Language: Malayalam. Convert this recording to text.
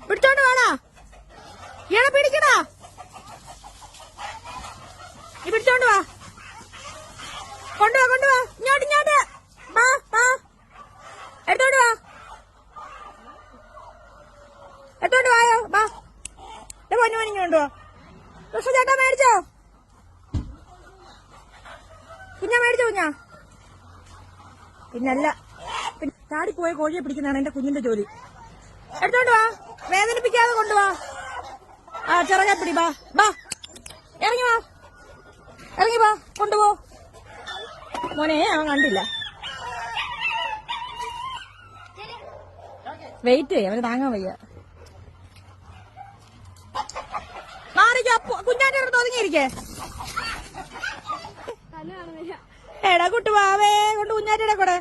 പിടിച്ചോണ്ട് വേണോ? ഇയാളെ പിടിക്കണോ? നീ പിടിച്ചോണ്ട് വാ. കൊണ്ടുവാ കൊണ്ടുവാ. ഇങ്ങോട്ട് ഇങ്ങോട്ട് വാ വാ. എടുത്തോണ്ട് വാ. എടുത്തോണ്ട് വായോ. വാ. പൊന്നു പണിഞ്ഞു കൊണ്ടുവാ. കൃഷ്ണ ചേട്ടാ മേടിച്ചോ? കുഞ്ഞാ മേടിച്ചോ? കുഞ്ഞാ പിന്നല്ല, ചാടിപ്പോയ കോഴിയെ പിടിക്കുന്നതാണ് എന്റെ കുഞ്ഞിന്റെ ജോലി. എടുത്തോണ്ട് വാ. വേദനിപ്പിക്കാതെ കൊണ്ടുവാ. ആ ചെറുകപ്പിടി. ബാ ബാ. ഇറങ്ങി വാ. ഇറങ്ങി വാ. കൊണ്ടുപോ മോനെ. അവൻ കണ്ടില്ല. വെയിറ്റ് അവന് താങ്ങാൻ വയ്യ. മാറിക്കോ. കുഞ്ഞാന്റെ അടുത്ത് ഒതുങ്ങിയിരിക്കേ. എടാ കുട്ടുവാവേ കൊണ്ട് കുഞ്ഞാറ്റയുടെ കൂടെ